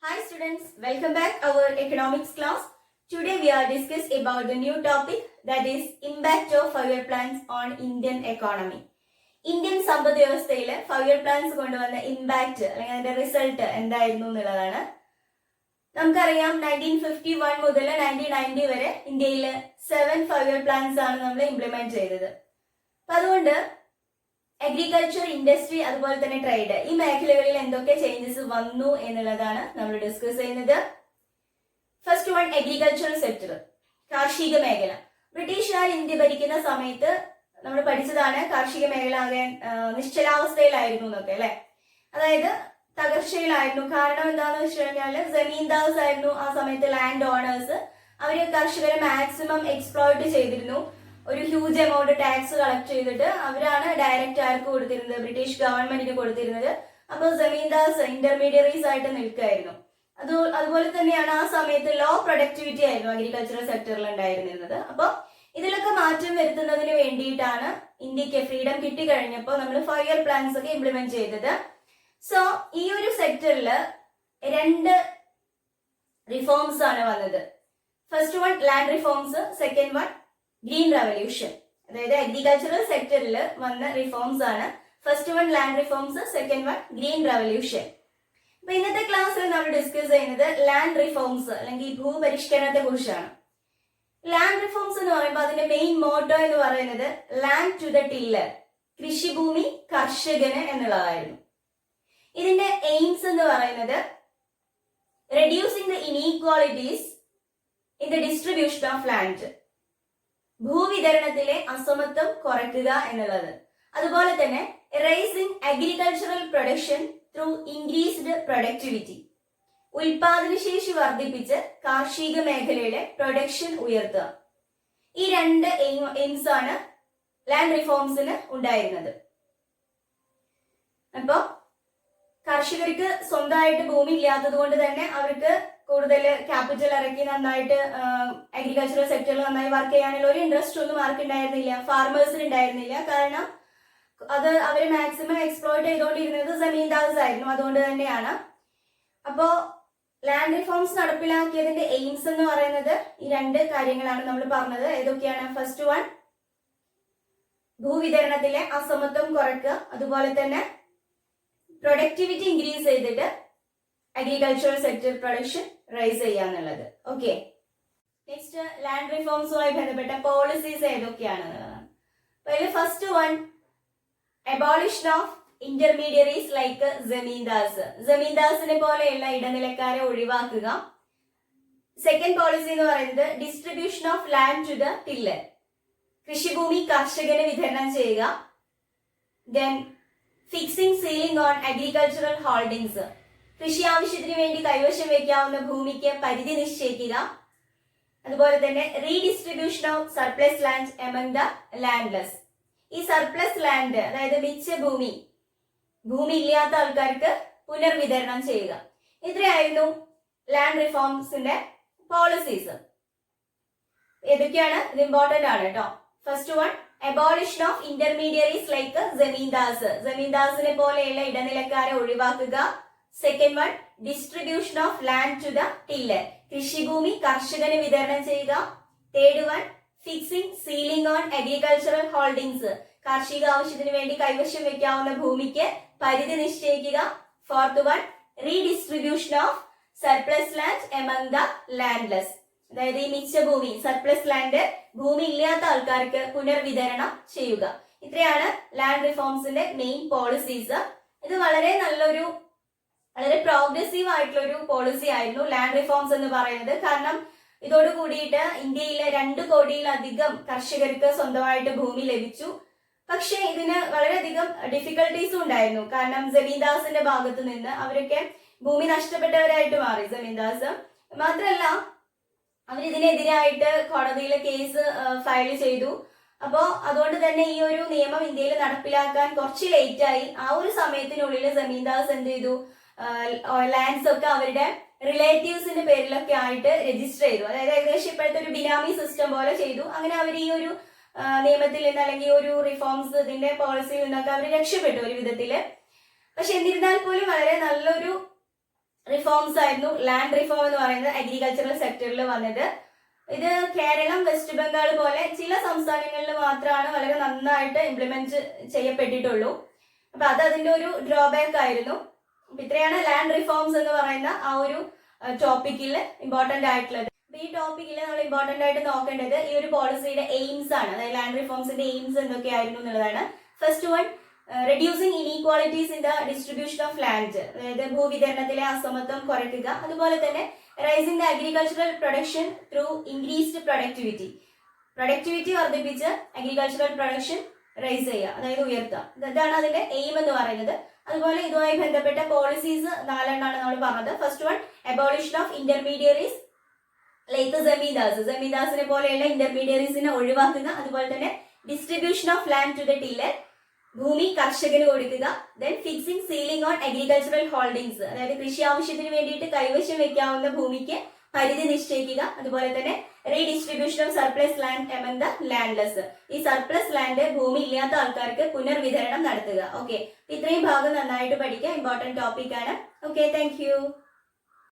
Hi students, welcome back our economics class. Today we are discussing about the new topic that is impact of 5-year plans on Indian economy. Indian സമ്പദ് വ്യവസ്ഥയിൽ 5-year plans കൊണ്ടുവന്ന impact അല്ലെങ്കിൽ അതിന്റെ result എന്തായിരുന്നു എന്നുള്ളതാണ്. നമുക്കറിയാം 1951 മുതൽ 1990 വരെ ഇന്ത്യയിൽ 7 5-year plans ആണ് നമ്മൾ ഇംപ്ലിമെന്റ് ചെയ്തത്. അപ്പൊ അതുകൊണ്ട് അഗ്രികൾച്ചർ, ഇൻഡസ്ട്രി, അതുപോലെ തന്നെ ട്രേഡ്, ഈ മേഖലകളിൽ എന്തൊക്കെ ചേഞ്ചസ് വന്നു എന്നുള്ളതാണ് നമ്മൾ ഡിസ്കസ് ചെയ്യുന്നത്. ഫസ്റ്റ് വൺ, അഗ്രികൾച്ചറൽ സെക്ടർ, കാർഷിക മേഖല. ബ്രിട്ടീഷുകാർ ഇന്ത്യ ഭരിക്കുന്ന സമയത്ത് നമ്മൾ പഠിച്ചതാണ് കാർഷിക മേഖല ആകെ നിശ്ചലാവസ്ഥയിലായിരുന്നു എന്നൊക്കെ അല്ലെ. അതായത് തകർച്ചയിലായിരുന്നു. കാരണം എന്താണെന്ന് വെച്ച് കഴിഞ്ഞാല് ജമീന്ദാർസ് ആയിരുന്നു ആ സമയത്ത് ലാൻഡ് ഓണേഴ്സ്. അവര് കർഷകരെ മാക്സിമം എക്സ്പ്ലോയിറ്റ് ചെയ്തിരുന്നു. ഒരു ഹ്യൂജ് എമൗണ്ട് ടാക്സ് കളക്ട് ചെയ്തിട്ട് അവരാണ് ഡയറക്റ്റ് ആർക്ക് കൊടുത്തിരുന്നത്, ബ്രിട്ടീഷ് ഗവൺമെന്റിന് കൊടുത്തിരുന്നത്. അപ്പോൾ ജമീന്ദാർസ് ഇന്റർമീഡിയറീസ് ആയിട്ട് നിൽക്കുകയായിരുന്നു. അതുപോലെ തന്നെയാണ് ആ സമയത്ത് ലോ പ്രൊഡക്ടിവിറ്റി ആയിരുന്നു അഗ്രികൾച്ചറൽ സെക്ടറിൽ ഉണ്ടായിരുന്നത്. അപ്പൊ ഇതിലൊക്കെ മാറ്റം വരുത്തുന്നതിന് വേണ്ടിയിട്ടാണ് ഇന്ത്യക്ക് ഫ്രീഡം കിട്ടിക്കഴിഞ്ഞപ്പോൾ നമ്മൾ 5-year plans ഒക്കെ ഇംപ്ലിമെന്റ് ചെയ്തത്. സോ ഈ ഒരു സെക്ടറിൽ 2 റിഫോംസ് ആണ് വന്നത്. First one land reforms, second one green revolution. അതായത് അഗ്രികൾച്ചറൽ സെക്ടറിൽ വന്ന റിഫോംസ് ആണ്. First one land reforms, second one green revolution. അപ്പൊ ഇന്നത്തെ ക്ലാസ്സിൽ നമ്മൾ ഡിസ്കസ് ചെയ്യുന്നത് ലാൻഡ് റിഫോംസ് അല്ലെങ്കിൽ ഭൂപരിഷ്കരണത്തെ കുറിച്ചാണ്. ലാൻഡ് റിഫോംസ് എന്ന് പറയുമ്പോൾ അതിന്റെ മെയിൻ മോട്ടോ എന്ന് പറയുന്നത് ലാൻഡ് ടു ദ ടില്ലർ, കൃഷിഭൂമി കർഷകന് എന്നുള്ളതായിരുന്നു. ഇതിന്റെ എയിംസ് എന്ന് പറയുന്നത് reducing the inequalities in the distribution of land, ഭൂവിതരണത്തിലെ അസമത്വം കുറയ്ക്കുക എന്നുള്ളത്. അതുപോലെ തന്നെ rising agricultural production through increased productivity, ഉൽപാദനശേഷി വർദ്ധിപ്പിച്ച് കാർഷിക മേഖലയിലെ പ്രൊഡക്ഷൻ ഉയർത്തുക. ഈ 2 എയിംസ് ആണ് ലാൻഡ് റിഫോംസിന് ഉണ്ടായിരുന്നത്. അപ്പോ കർഷകർക്ക് സ്വന്തമായിട്ട് ഭൂമി ഇല്ലാത്തത് കൊണ്ട് തന്നെ അവർക്ക് കൂടുതൽ ക്യാപിറ്റൽ ഇറക്കി നന്നായിട്ട് അഗ്രികൾച്ചറൽ സെക്ടറിൽ നന്നായി വർക്ക് ചെയ്യാനുള്ള ഒരു ഇൻട്രസ്റ്റ് ഒന്നും ആർക്ക് ഉണ്ടായിരുന്നില്ല, ഫാർമേഴ്സിന് ഉണ്ടായിരുന്നില്ല. കാരണം അത് അവര് മാക്സിമം എക്സ്പ്ലോയിറ്റ് ചെയ്തുകൊണ്ടിരുന്നത് ജമീന്ദാർസ് ആയിരുന്നു. അതുകൊണ്ട് തന്നെയാണ്. അപ്പോ ലാൻഡ് റിഫോംസ് നടപ്പിലാക്കിയതിന്റെ എയിംസ് എന്ന് പറയുന്നത് ഈ 2 കാര്യങ്ങളാണ് നമ്മൾ പറഞ്ഞത്. ഏതൊക്കെയാണ്? ഫസ്റ്റ് വൺ ഭൂവിതരണത്തിലെ അസമത്വം കുറയ്ക്കുക, അതുപോലെ തന്നെ പ്രൊഡക്ടിവിറ്റി ഇൻക്രീസ് ചെയ്തിട്ട് അഗ്രികൾച്ചറൽ സെക്ടർ പ്രൊഡക്ഷൻ റൈസ് ചെയ്യാന്നുള്ളത്. ഓക്കെ, നെക്സ്റ്റ് ലാൻഡ് റിഫോംസുമായി ബന്ധപ്പെട്ട പോളിസീസ് ഏതൊക്കെയാണെന്നുള്ളതാണ്. അതിൽ first one abolition of intermediaries like zamindars, ജമീന്ദാർസിനെ പോലെയുള്ള ഇടനിലക്കാരെ ഒഴിവാക്കുക. സെക്കൻഡ് പോളിസി എന്ന് പറയുന്നത് distribution of land to the tiller, കൃഷിഭൂമി കർഷകന് വിതരണം ചെയ്യുക. Then fixing ceiling on agricultural holdings, കൃഷി ആവശ്യത്തിന് വേണ്ടി കൈവശം വയ്ക്കാവുന്ന ഭൂമിക്ക് പരിധി നിശ്ചയിക്കുക. അതുപോലെ തന്നെ redistribution of surplus land among the landless, ഈ സർപ്ലസ് ലാൻഡ് അതായത് മിച്ച ഭൂമി ഇല്ലാത്ത ആൾക്കാർക്ക് പുനർവിതരണം ചെയ്യുക. ഇത്രയായിരുന്നു ലാൻഡ് റിഫോംസിന്റെ പോളിസീസ്. ഏതൊക്കെയാണ്? ഇത് ഇമ്പോർട്ടന്റ് ആണ് കേട്ടോ. First one abolition of intermediaries like zamindars, ജമീന്ദാർസിനെ പോലെയുള്ള ഇടനിലക്കാരെ ഒഴിവാക്കുക. Second one distribution of land to the tiller, കൃഷിഭൂമി കർഷകന് വിതരണം ചെയ്യുക. Third one fixing ceiling on agricultural holdings, കാർഷിക ആവശ്യത്തിന് വേണ്ടി കൈവശം വെക്കാവുന്ന ഭൂമിക്ക് പരിധി നിശ്ചയിക്കുക. Fourth one redistribution of surplus land among the landless, അതായത് ഈ മിച്ച ഭൂമി സർപ്ലസ് ലാൻഡ് ഭൂമി ഇല്ലാത്ത ആൾക്കാർക്ക് പുനർവിതരണം ചെയ്യുക. ഇത്രയാണ് ലാൻഡ് റിഫോംസിന്റെ മെയിൻ പോളിസീസ്. ഇത് വളരെ പ്രോഗ്രസീവ് ആയിട്ടുള്ള ഒരു പോളിസി ആയിരുന്നു ലാൻഡ് റിഫോംസ് എന്ന് പറയുന്നത്. കാരണം ഇതോട് കൂടിയിട്ട് ഇന്ത്യയിലെ 2 കോടിയിലധികം കർഷകർക്ക് സ്വന്തമായിട്ട് ഭൂമി ലഭിച്ചു. പക്ഷെ ഇതിന് വളരെയധികം ഡിഫിക്കൽട്ടീസും ഉണ്ടായിരുന്നു. കാരണം ജമീന്ദാർസിന്റെ ഭാഗത്ത് നിന്ന് അവരൊക്കെ ഭൂമി നഷ്ടപ്പെട്ടവരായിട്ട് മാറി ജമീന്ദാർസ്. മാത്രമല്ല അവരിതിനെതിരായിട്ട് കോടതിയിലെ കേസ് ഫയൽ ചെയ്തു. അപ്പോ അതുകൊണ്ട് തന്നെ ഈ ഒരു നിയമം ഇന്ത്യയിൽ നടപ്പിലാക്കാൻ കുറച്ച് ലേറ്റ് ആയി. ആ ഒരു സമയത്തിനുള്ളിൽ ജമീന്ദാർസ് എന്ത് ചെയ്തു, ലാൻഡ്സ് ഒക്കെ അവരുടെ റിലേറ്റീവ്സിന്റെ പേരിലൊക്കെ ആയിട്ട് രജിസ്റ്റർ ചെയ്തു. അതായത് ഏകദേശം ഇപ്പോഴത്തെ ഒരു ബിനാമി സിസ്റ്റം പോലെ ചെയ്തു. അങ്ങനെ അവർ ഈ ഒരു നിയമത്തിൽ നിന്ന് അല്ലെങ്കിൽ ഒരു റിഫോംസ് ഇതിന്റെ പോളിസിയിൽ നിന്നൊക്കെ അവർ രക്ഷപ്പെട്ടു ഒരു വിധത്തില്. പക്ഷെ എന്നിരുന്നാൽ പോലും വളരെ നല്ലൊരു റിഫോംസ് ആയിരുന്നു. ലാൻഡ് റിഫോം എന്ന് പറയുന്നത് അഗ്രികൾച്ചറൽ സെക്ടറിൽ വന്നത്. ഇത് കേരളം, വെസ്റ്റ് ബംഗാൾ പോലെ ചില സംസ്ഥാനങ്ങളിൽ മാത്രമാണ് വളരെ നന്നായിട്ട് ഇംപ്ലിമെന്റ് ചെയ്യപ്പെട്ടിട്ടുള്ളൂ. അപ്പൊ അത് അതിന്റെ ഒരു ഡ്രോബാക്ക് ആയിരുന്നു. അപ്പൊ ഇത്രയാണ് ലാൻഡ് റിഫോംസ് എന്ന് പറയുന്ന ആ ഒരു ടോപ്പിക്കിൽ ഇമ്പോർട്ടന്റ് ആയിട്ടുള്ളത്. ഈ ടോപ്പിക്കിൽ നമ്മൾ ഇമ്പോർട്ടന്റ് ആയിട്ട് നോക്കേണ്ടത് ഈ ഒരു പോളിസിയുടെ എയിംസ് ആണ്. അതായത് ലാൻഡ് റിഫോംസിന്റെ എയിംസ് എന്തൊക്കെയായിരുന്നു എന്നുള്ളതാണ്. First one, reducing inequalities in the distribution of land, അതായത് ഭൂവിതരണത്തിലെ അസമത്വം കുറയ്ക്കുക. അതുപോലെ തന്നെ rising the agricultural production through increased productivity, productivity വർദ്ധിപ്പിച്ച് അഗ്രികൾച്ചറൽ പ്രൊഡക്ഷൻ റൈസ് ചെയ്യുക, അതായത് ഉയർത്തുക. ഇതാണ് അതിന്റെ എയിം എന്ന് പറയുന്നത്. അതുപോലെ ഇതുമായി ബന്ധപ്പെട്ട പോളിസീസ് 4 നമ്മൾ പറഞ്ഞത്. First one, abolition of intermediaries like ജമീന്ദാസിനെ പോലെയുള്ള ഇന്റർമീഡിയറീസിനെ ഒഴിവാക്കുക. അതുപോലെ തന്നെ distribution of land to the tiller, ഭൂമി കർഷകന് കൊടുക്കുക. Then fixing ceiling on agricultural holdings, അതായത് കൃഷി ആവശ്യത്തിന് വേണ്ടിയിട്ട് കൈവശം വെക്കാവുന്ന ഭൂമിക്ക് പരിധി നിശ്ചയിക്കുക. അതുപോലെ തന്നെ redistribution of surplus land among the landless, ഈ സർപ്ലസ് ലാൻഡ് ഭൂമി ഇല്ലാത്ത ആൾക്കാർക്ക് പുനർവിതരണം നടത്തുക. ഓക്കെ, ഇത്രയും ഭാഗം നന്നായിട്ട് പഠിക്കുക, ഇമ്പോർട്ടന്റ് ടോപ്പിക് ആണ്. Okay, thank you.